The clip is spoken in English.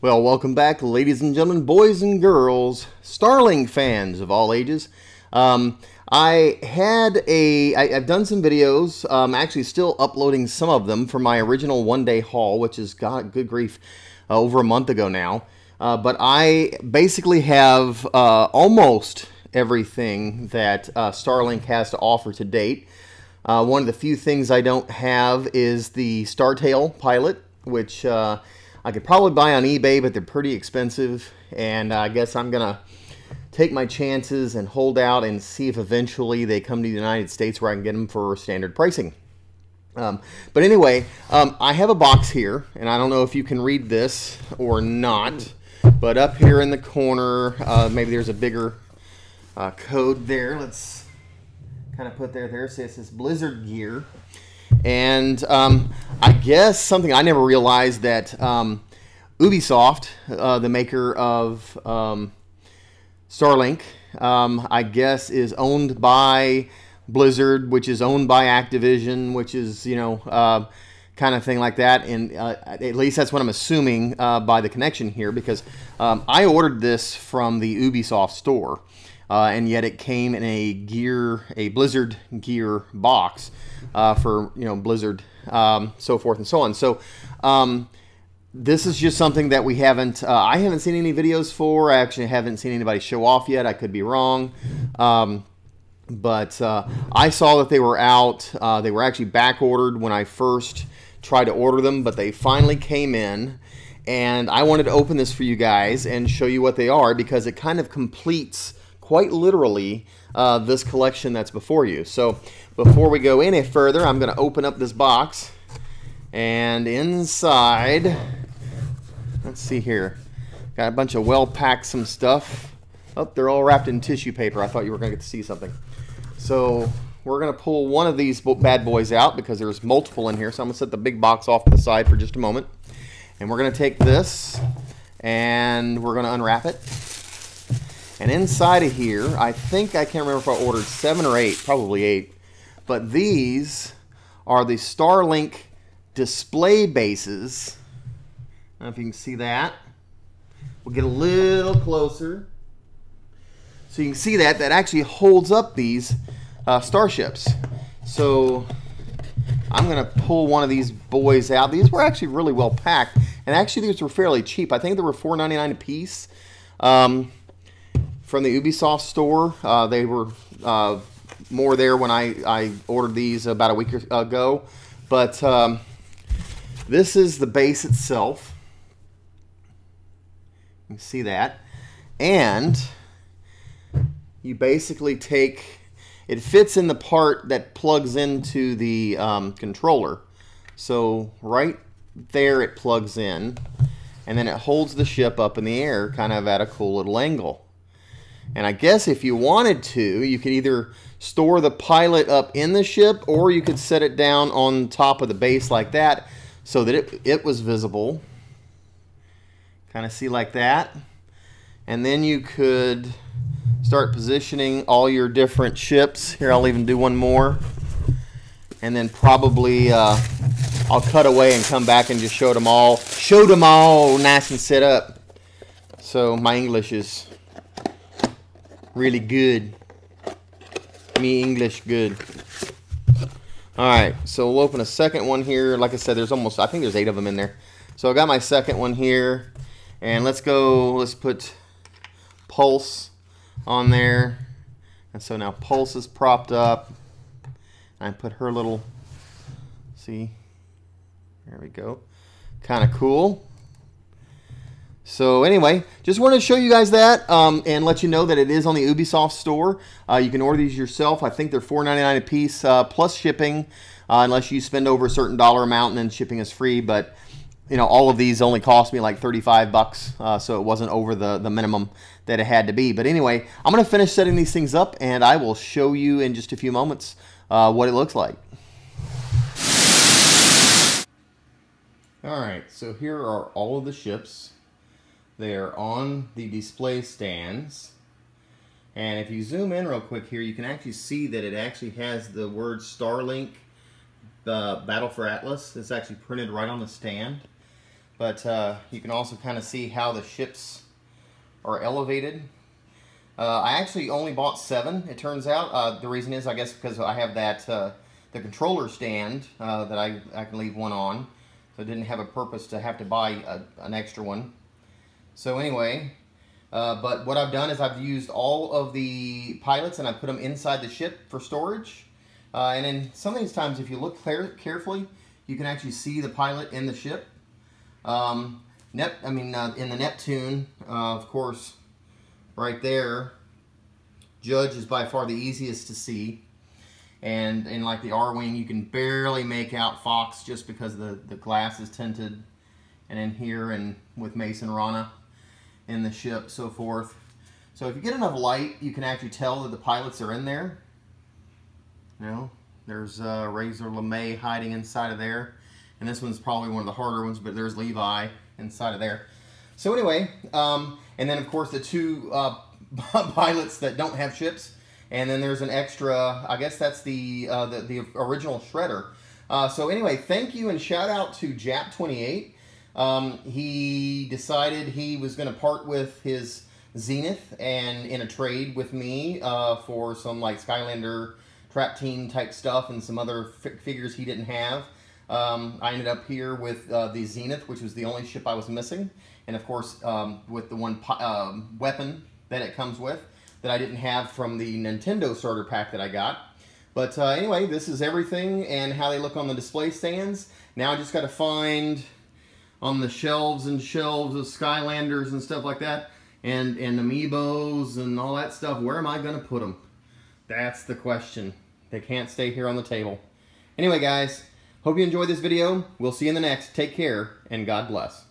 Well, welcome back, ladies and gentlemen, boys and girls, Starlink fans of all ages. I've done some videos. I'm actually still uploading some of them from my original one-day haul, which is, God, good grief, over a month ago now. But I basically have almost everything that Starlink has to offer to date. One of the few things I don't have is the Startail pilot, which I could probably buy on eBay, but they're pretty expensive, and I guess I'm gonna take my chances and hold out and see if eventually they come to the United States where I can get them for standard pricing. But anyway, I have a box here, and I don't know if you can read this or not, but up here in the corner, maybe there's a bigger code there. Let's kind of put there. It says Blizzard Gear. And I guess something I never realized that Ubisoft, the maker of Starlink, I guess is owned by Blizzard, which is owned by Activision, which is, you know, kind of thing like that. And at least that's what I'm assuming by the connection here, because I ordered this from the Ubisoft store. And yet it came in a Blizzard gear box for, you know, Blizzard, so forth and so on. So this is just something that we haven't, I haven't seen any videos for. I actually haven't seen anybody show off yet. I could be wrong. But I saw that they were out. They were actually back ordered when I first tried to order them, but they finally came in. And I wanted to open this for you guys and show you what they are, because it kind of completes quite literally this collection that's before you. So before we go any further, I'm going to open up this box, and inside, let's see here, got a bunch of well-packed some stuff. Oh, they're all wrapped in tissue paper. I thought you were going to get to see something. So we're going to pull one of these bad boys out because there's multiple in here. So I'm going to set the big box off to the side for just a moment, and we're going to take this and we're going to unwrap it. And inside of here, I think, I can't remember if I ordered 7 or 8, probably 8. But these are the Starlink display bases. I don't know if you can see that. We'll get a little closer. So you can see that actually holds up these starships. So I'm going to pull one of these boys out. These were actually really well packed. And actually these were fairly cheap. I think they were $4.99 a piece. From the Ubisoft store. They were more there when I ordered these about a week ago. But this is the base itself. You can see that. And you basically take, it fits in the part that plugs into the controller. So right there it plugs in. And then it holds the ship up in the air kind of at a cool little angle. And I guess if you wanted to, you could either store the pilot up in the ship, or you could set it down on top of the base like that so that it was visible. Kind of see like that. And then you could start positioning all your different ships. Here, I'll even do one more. And then probably I'll cut away and come back and just show them all. Show them all nice and set up. So my English is really good. Me English good. Alright, so we'll open a second one here. Like I said, there's almost, I think there's 8 of them in there. So I got my second one here. And let's put Pulse on there. And so now Pulse is propped up. I put her little, see, there we go. Kind of cool. So anyway, just wanted to show you guys that and let you know that it is on the Ubisoft store. You can order these yourself. I think they're $4.99 a piece plus shipping, unless you spend over a certain dollar amount, and then shipping is free. But you know, all of these only cost me like 35 bucks, so it wasn't over the minimum that it had to be. But anyway, I'm going to finish setting these things up, and I will show you in just a few moments what it looks like. All right, so here are all of the ships. They are on the display stands, and if you zoom in real quick here, you can actually see that it actually has the word Starlink, Battle for Atlas. It's actually printed right on the stand. But you can also kind of see how the ships are elevated. I actually only bought 7, it turns out. The reason is, I guess, because I have that the controller stand that I can leave one on. So it didn't have a purpose to have to buy an extra one. So anyway, but what I've done is I've used all of the pilots and I put them inside the ship for storage. And then some of these times, if you look carefully, you can actually see the pilot in the ship. In the Neptune, of course, right there, Judge is by far the easiest to see. And in like the R-Wing, you can barely make out Fox just because the glass is tinted. And in here, and with Mason Rana in the ship, so forth. So if you get enough light, you can actually tell that the pilots are in there. You know, there's Razor LeMay hiding inside of there. And this one's probably one of the harder ones, but there's Levi inside of there. So anyway, and then of course the 2 pilots that don't have ships. And then there's an extra, I guess that's the original shredder. So anyway, thank you and shout out to Jap28. He decided he was going to part with his Zenith and in a trade with me for some like Skylander Trap Team type stuff and some other figures he didn't have. I ended up here with the Zenith, which was the only ship I was missing. And of course, with the one weapon that it comes with that I didn't have from the Nintendo starter pack that I got. But anyway, this is everything and how they look on the display stands. Now I just got to find on the shelves and shelves of Skylanders and stuff like that, and Amiibos and all that stuff. Where am I going to put them? That's the question. They can't stay here on the table. Anyway, guys, hope you enjoyed this video. We'll see you in the next. Take care, and God bless.